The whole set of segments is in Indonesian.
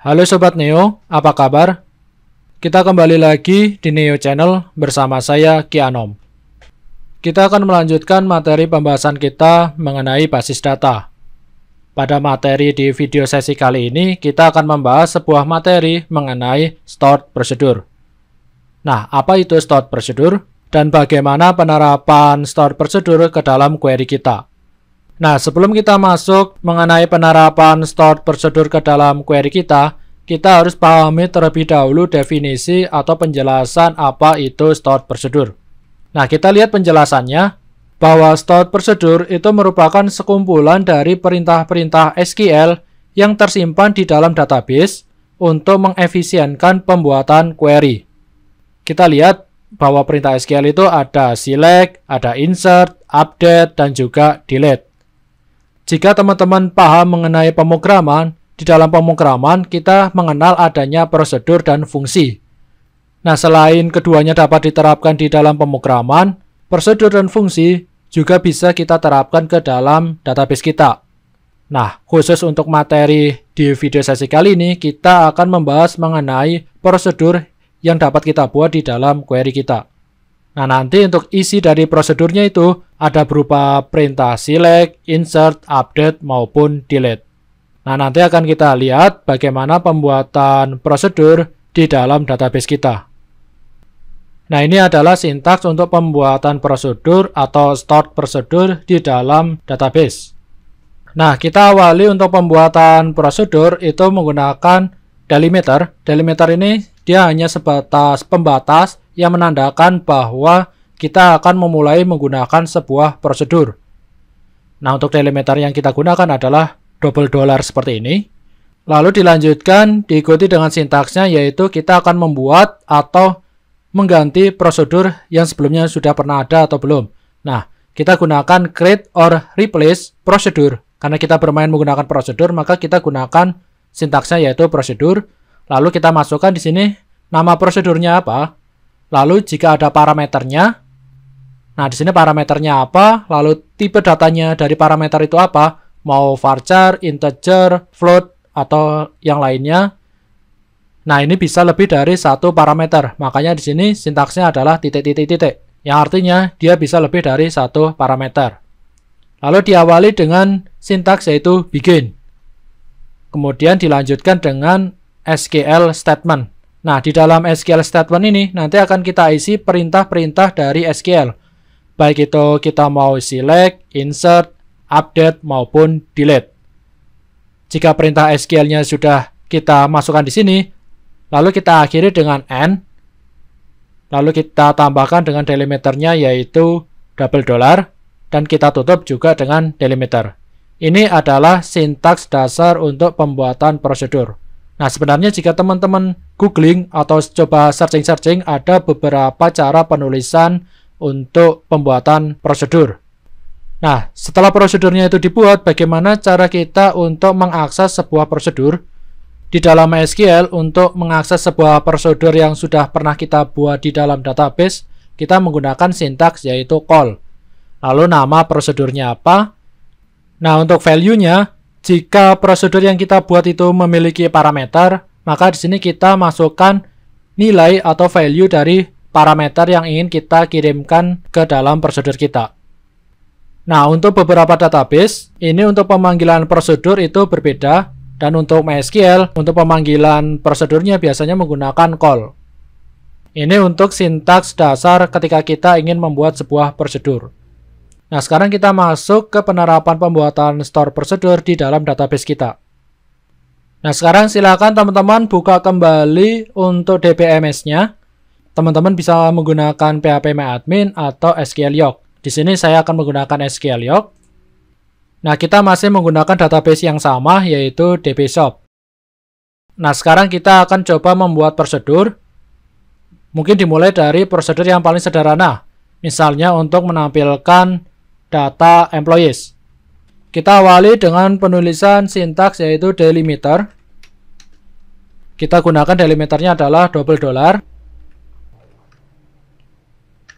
Halo Sobat Neo, apa kabar? Kita kembali lagi di Neo Channel bersama saya Ki Anom. Kita akan melanjutkan materi pembahasan kita mengenai basis data. Pada materi di video sesi kali ini, kita akan membahas sebuah materi mengenai stored procedure. Nah, apa itu stored procedure? Dan bagaimana penerapan stored procedure ke dalam query kita? Nah, sebelum kita masuk mengenai penerapan stored procedure ke dalam query kita harus pahami terlebih dahulu definisi atau penjelasan apa itu stored procedure. Nah, kita lihat penjelasannya bahwa stored procedure itu merupakan sekumpulan dari perintah-perintah SQL yang tersimpan di dalam database untuk mengefisienkan pembuatan query. Kita lihat bahwa perintah SQL itu ada select, ada insert, update, dan juga delete. Jika teman-teman paham mengenai pemrograman, di dalam pemrograman kita mengenal adanya prosedur dan fungsi. Nah, selain keduanya dapat diterapkan di dalam pemrograman, prosedur dan fungsi juga bisa kita terapkan ke dalam database kita. Nah, khusus untuk materi di video sesi kali ini, kita akan membahas mengenai prosedur yang dapat kita buat di dalam query kita. Nah, nanti untuk isi dari prosedurnya itu ada berupa perintah select, insert, update, maupun delete. Nah, nanti akan kita lihat bagaimana pembuatan prosedur di dalam database kita. Nah, ini adalah sintaks untuk pembuatan prosedur atau stored procedure di dalam database. Nah, kita awali untuk pembuatan prosedur itu menggunakan delimiter. Delimiter ini dia hanya sebatas pembatas yang menandakan bahwa kita akan memulai menggunakan sebuah prosedur. Nah, untuk delimiter yang kita gunakan adalah double dollar seperti ini. Lalu dilanjutkan diikuti dengan sintaksnya, yaitu kita akan membuat atau mengganti prosedur yang sebelumnya sudah pernah ada atau belum. Nah, kita gunakan create or replace procedure. Karena kita bermain menggunakan prosedur, maka kita gunakan sintaksnya yaitu prosedur. Lalu kita masukkan di sini nama prosedurnya apa. Lalu jika ada parameternya, nah di sini parameternya apa, lalu tipe datanya dari parameter itu apa, mau varchar, integer, float, atau yang lainnya. Nah, ini bisa lebih dari satu parameter, makanya di sini sintaksnya adalah titik-titik-titik, yang artinya dia bisa lebih dari satu parameter. Lalu diawali dengan sintaks yaitu begin. Kemudian dilanjutkan dengan SQL statement. Nah, di dalam SQL statement ini nanti akan kita isi perintah-perintah dari SQL. Baik itu kita mau select, insert, update, maupun delete. Jika perintah SQL-nya sudah kita masukkan di sini, lalu kita akhiri dengan and, lalu kita tambahkan dengan delimiternya yaitu double dollar, dan kita tutup juga dengan delimiter. Ini adalah sintaks dasar untuk pembuatan prosedur. Nah, sebenarnya jika teman-teman googling atau coba searching-searching, ada beberapa cara penulisan untuk pembuatan prosedur. Nah, setelah prosedurnya itu dibuat, bagaimana cara kita untuk mengakses sebuah prosedur? Di dalam SQL, untuk mengakses sebuah prosedur yang sudah pernah kita buat di dalam database, kita menggunakan sintaks yaitu call. Lalu nama prosedurnya apa? Nah, untuk value-nya, jika prosedur yang kita buat itu memiliki parameter, maka di sini kita masukkan nilai atau value dari parameter yang ingin kita kirimkan ke dalam prosedur kita. Nah, untuk beberapa database, ini untuk pemanggilan prosedur itu berbeda, dan untuk MySQL, untuk pemanggilan prosedurnya biasanya menggunakan call. Ini untuk sintaks dasar ketika kita ingin membuat sebuah prosedur. Nah, sekarang kita masuk ke penerapan pembuatan store procedure di dalam database kita. Nah, sekarang silakan teman-teman buka kembali untuk DBMS-nya. Teman-teman bisa menggunakan phpMyAdmin atau SQLYok. Di sini saya akan menggunakan SQLYok. Nah, kita masih menggunakan database yang sama, yaitu DBShop. Nah, sekarang kita akan coba membuat prosedur. Mungkin dimulai dari prosedur yang paling sederhana. Misalnya untuk menampilkan data employees. Kita awali dengan penulisan sintaks yaitu delimiter. Kita gunakan delimiternya adalah double dollar.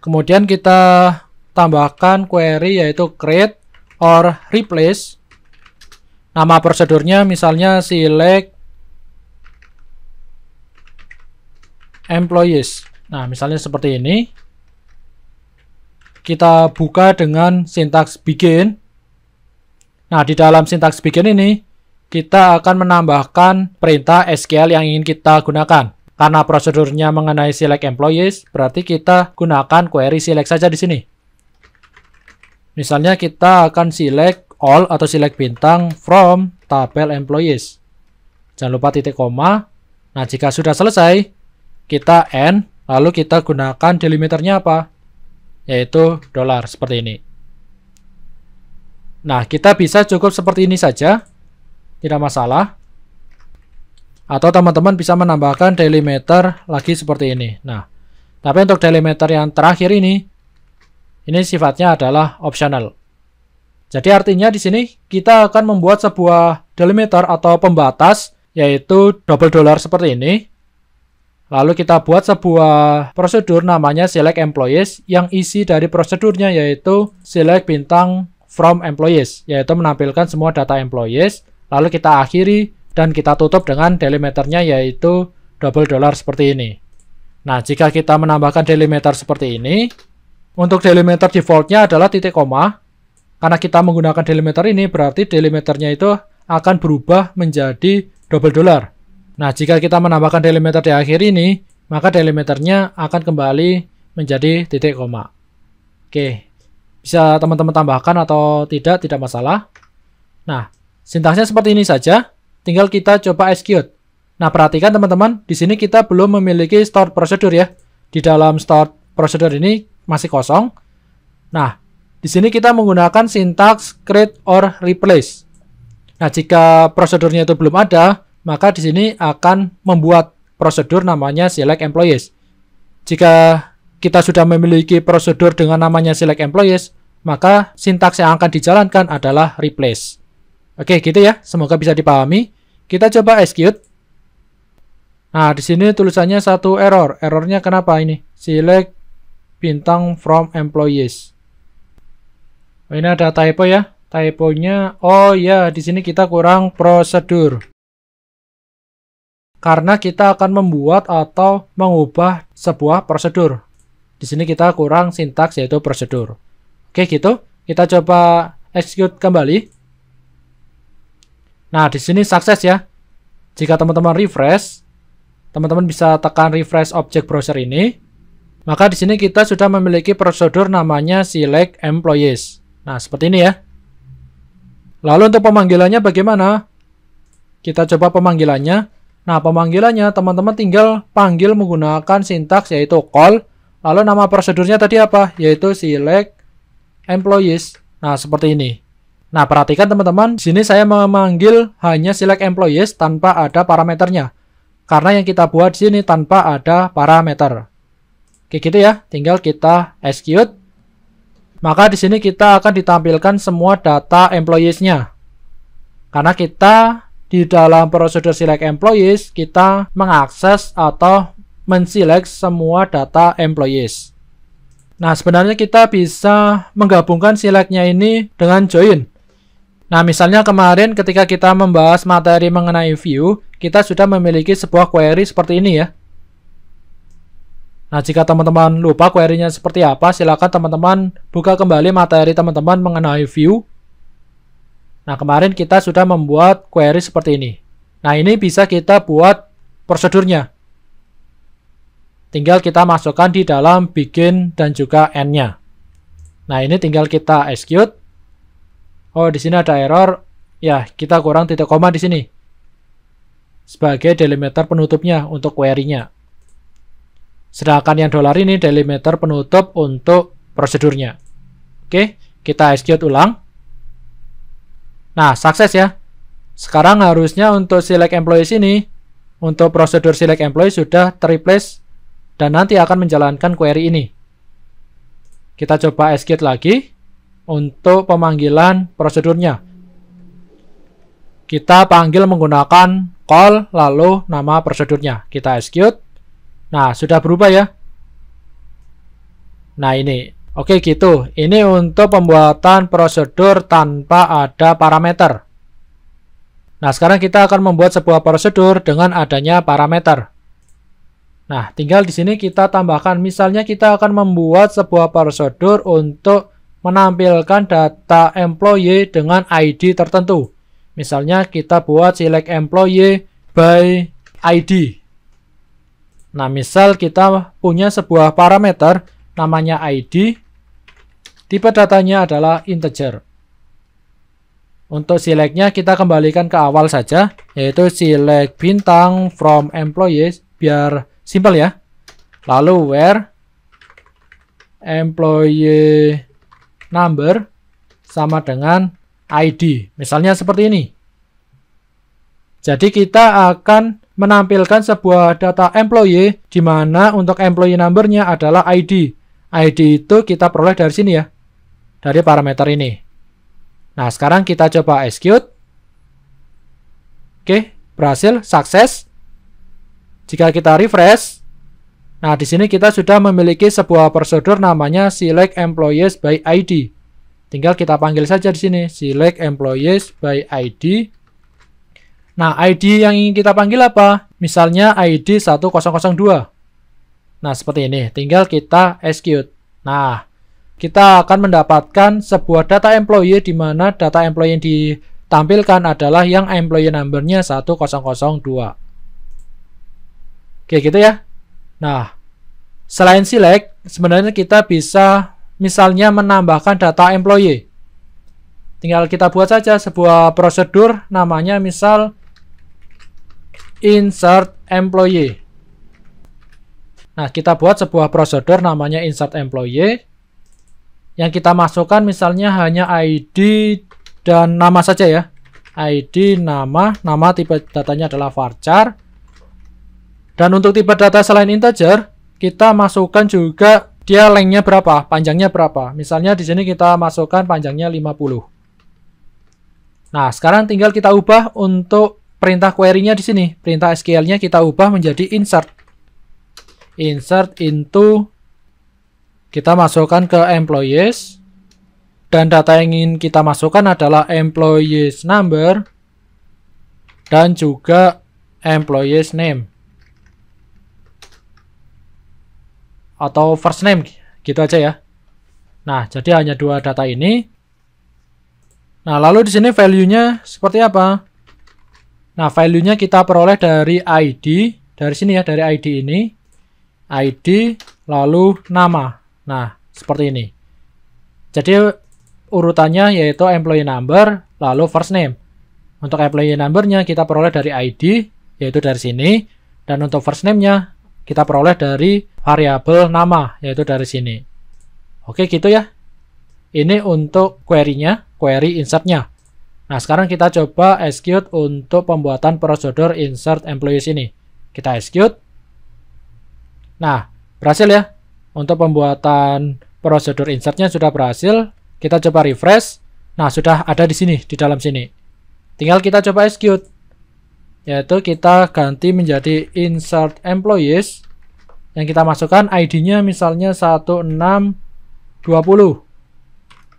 Kemudian kita tambahkan query yaitu create or replace. Nama prosedurnya misalnya select employees. Nah, misalnya seperti ini. Kita buka dengan sintaks begin. Nah, di dalam sintaks begin ini, kita akan menambahkan perintah SQL yang ingin kita gunakan. Karena prosedurnya mengenai select employees, berarti kita gunakan query select saja di sini. Misalnya kita akan select all atau select bintang from tabel employees. Jangan lupa titik koma. Nah, jika sudah selesai, kita end, lalu kita gunakan delimiternya apa? Yaitu $, seperti ini. Nah, kita bisa cukup seperti ini saja, tidak masalah. Atau teman-teman bisa menambahkan delimiter lagi seperti ini. Nah, tapi untuk delimiter yang terakhir ini sifatnya adalah optional. Jadi artinya di sini kita akan membuat sebuah delimiter atau pembatas, yaitu $, seperti ini. Lalu kita buat sebuah prosedur namanya select employees, yang isi dari prosedurnya yaitu select bintang from employees, yaitu menampilkan semua data employees. Lalu kita akhiri dan kita tutup dengan delimiternya yaitu $, seperti ini. Nah, jika kita menambahkan delimiter seperti ini, untuk delimiter defaultnya adalah titik koma. Karena kita menggunakan delimiter ini, berarti delimiternya itu akan berubah menjadi $. Nah, jika kita menambahkan delimiter di akhir ini, maka delimiternya akan kembali menjadi titik koma. Oke, bisa teman-teman tambahkan atau tidak masalah. Nah, sintaksnya seperti ini saja. Tinggal kita coba execute. Nah, perhatikan teman-teman, di sini kita belum memiliki stored procedure ya. Di dalam stored procedure ini masih kosong. Nah, di sini kita menggunakan sintaks create or replace. Nah, jika prosedurnya itu belum ada, maka di sini akan membuat prosedur namanya select employees. Jika kita sudah memiliki prosedur dengan namanya select employees, maka sintaks yang akan dijalankan adalah replace. Oke, gitu ya. Semoga bisa dipahami. Kita coba execute. Nah, di sini tulisannya satu error. Errornya kenapa ini? Select bintang from employees. Oh, ini ada typo ya. Typonya, oh ya, di sini kita kurang prosedur. Karena kita akan membuat atau mengubah sebuah prosedur. Di sini kita kurang sintaks yaitu prosedur. Oke, gitu. Kita coba execute kembali. Nah, di sini sukses ya. Jika teman-teman refresh, teman-teman bisa tekan refresh object browser ini. Maka di sini kita sudah memiliki prosedur namanya select employees. Nah, seperti ini ya. Lalu untuk pemanggilannya bagaimana? Kita coba pemanggilannya. Nah, pemanggilannya teman-teman tinggal panggil menggunakan sintaks yaitu call. Lalu nama prosedurnya tadi apa? Yaitu select employees. Nah, seperti ini. Nah, perhatikan teman-teman, di sini saya memanggil hanya select employees tanpa ada parameternya. Karena yang kita buat di sini tanpa ada parameter. Oke, gitu ya. Tinggal kita execute. Maka di sini kita akan ditampilkan semua data employees-nya. Karena kita di dalam prosedur select employees, kita mengakses atau menselect semua data employees. Nah, sebenarnya kita bisa menggabungkan select-nya ini dengan join. Nah, misalnya kemarin ketika kita membahas materi mengenai view, kita sudah memiliki sebuah query seperti ini ya. Nah, jika teman-teman lupa query-nya seperti apa, silakan teman-teman buka kembali materi teman-teman mengenai view. Nah, kemarin kita sudah membuat query seperti ini. Nah, ini bisa kita buat prosedurnya. Tinggal kita masukkan di dalam begin dan juga end-nya. Nah, ini tinggal kita execute. Oh, di sini ada error. Ya, kita kurang titik koma di sini. Sebagai delimiter penutupnya untuk query-nya. Sedangkan yang $, ini delimiter penutup untuk prosedurnya. Oke, kita execute ulang. Nah, sukses ya. Sekarang harusnya untuk select employees ini, untuk prosedur select employees sudah terreplace dan nanti akan menjalankan query ini. Kita coba execute lagi untuk pemanggilan prosedurnya. Kita panggil menggunakan call lalu nama prosedurnya. Kita execute. Nah, sudah berubah ya. Nah, ini. Oke, gitu. Ini untuk pembuatan prosedur tanpa ada parameter. Nah, sekarang kita akan membuat sebuah prosedur dengan adanya parameter. Nah, tinggal di sini kita tambahkan, misalnya kita akan membuat sebuah prosedur untuk menampilkan data employee dengan ID tertentu. Misalnya kita buat select employee by ID. Nah, misal kita punya sebuah parameter namanya ID, tipe datanya adalah integer. Untuk selectnya kita kembalikan ke awal saja, yaitu select bintang from employees, biar simple ya. Lalu where employee number sama dengan ID. Misalnya seperti ini. Jadi kita akan menampilkan sebuah data employee di mana untuk employee number-nya adalah ID. ID itu kita peroleh dari sini ya. Dari parameter ini. Nah, sekarang kita coba execute. Oke, berhasil, sukses. Jika kita refresh, nah di sini kita sudah memiliki sebuah prosedur namanya select employees by ID. Tinggal kita panggil saja di sini, select employees by ID. Nah, ID yang ingin kita panggil apa? Misalnya ID 1002. Nah, seperti ini. Tinggal kita execute. Nah, kita akan mendapatkan sebuah data employee di mana data employee yang ditampilkan adalah yang employee number-nya 1002. Oke, gitu ya. Nah, selain select, sebenarnya kita bisa misalnya menambahkan data employee. Tinggal kita buat saja sebuah prosedur namanya misal insert employee. Nah, kita buat sebuah prosedur namanya insert employee. Yang kita masukkan misalnya hanya ID dan nama saja ya. ID, nama tipe datanya adalah varchar. Dan untuk tipe data selain integer, kita masukkan juga dia lengthnya berapa, panjangnya berapa. Misalnya di sini kita masukkan panjangnya 50. Nah, sekarang tinggal kita ubah untuk perintah query-nya di sini. Perintah SQL-nya kita ubah menjadi insert. Insert into, kita masukkan ke employees. Dan data yang ingin kita masukkan adalah employees number dan juga employees name. Atau first name, gitu aja ya. Nah, jadi hanya dua data ini. Nah, lalu di sini value-nya seperti apa? Nah, value-nya kita peroleh dari ID, dari sini ya, dari ID ini. ID, lalu nama. Nah, seperti ini. Jadi, urutannya yaitu employee number, lalu first name. Untuk employee number-nya kita peroleh dari ID, yaitu dari sini. Dan untuk first name-nya, kita peroleh dari variabel nama, yaitu dari sini. Oke, gitu ya. Ini untuk query-nya, query insert-nya. Nah, sekarang kita coba execute untuk pembuatan prosedur insert employees ini. Kita execute. Nah, berhasil ya. Untuk pembuatan prosedur insert-nya sudah berhasil. Kita coba refresh. Nah, sudah ada di sini, di dalam sini. Tinggal kita coba execute. Yaitu kita ganti menjadi insert employees. Yang kita masukkan ID-nya misalnya 1620.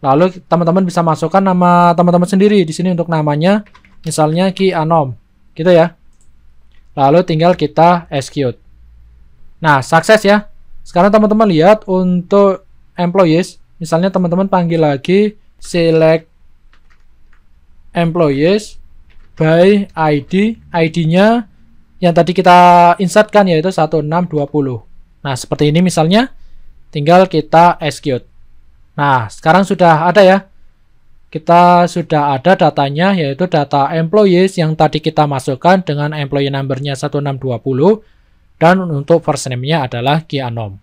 Lalu teman-teman bisa masukkan nama teman-teman sendiri di sini untuk namanya misalnya Ki Anom. Gitu ya. Lalu tinggal kita execute. Nah, sukses ya. Sekarang teman-teman lihat untuk employees, misalnya teman-teman panggil lagi select employees by ID. ID-nya yang tadi kita insertkan yaitu 1620. Nah, seperti ini misalnya. Tinggal kita execute. Nah, sekarang sudah ada ya. Kita sudah ada datanya yaitu data employees yang tadi kita masukkan dengan employee number-nya 1620. Dan untuk first name-nya adalah Ki Anom.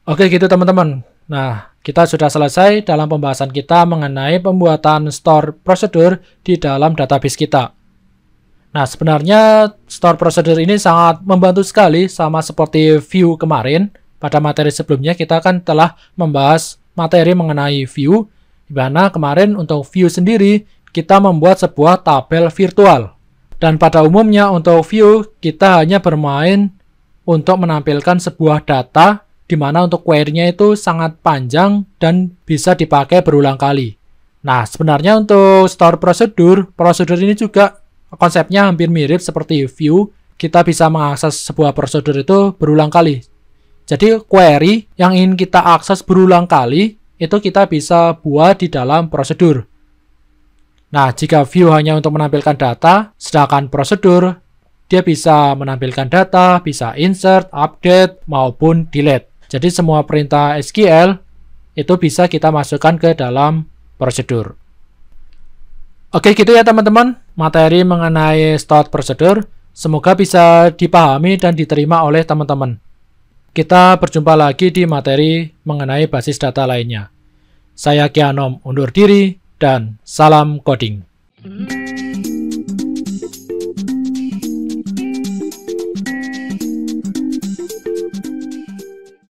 Oke gitu teman-teman. Nah, kita sudah selesai dalam pembahasan kita mengenai pembuatan store procedure di dalam database kita. Nah, sebenarnya store procedure ini sangat membantu sekali sama seperti view kemarin. Pada materi sebelumnya kita kan telah membahas materi mengenai view, di mana kemarin untuk view sendiri kita membuat sebuah tabel virtual. Dan pada umumnya untuk view kita hanya bermain untuk menampilkan sebuah data di mana untuk query-nya itu sangat panjang dan bisa dipakai berulang kali. Nah, sebenarnya untuk store prosedur ini juga konsepnya hampir mirip seperti view, kita bisa mengakses sebuah prosedur itu berulang kali. Jadi query yang ingin kita akses berulang kali itu kita bisa buat di dalam prosedur. Nah, jika view hanya untuk menampilkan data, sedangkan prosedur dia bisa menampilkan data, bisa insert, update, maupun delete. Jadi semua perintah SQL itu bisa kita masukkan ke dalam prosedur. Oke, gitu ya teman-teman, materi mengenai stored procedure. Semoga bisa dipahami dan diterima oleh teman-teman. Kita berjumpa lagi di materi mengenai basis data lainnya. Saya Ki Anom undur diri, dan salam coding.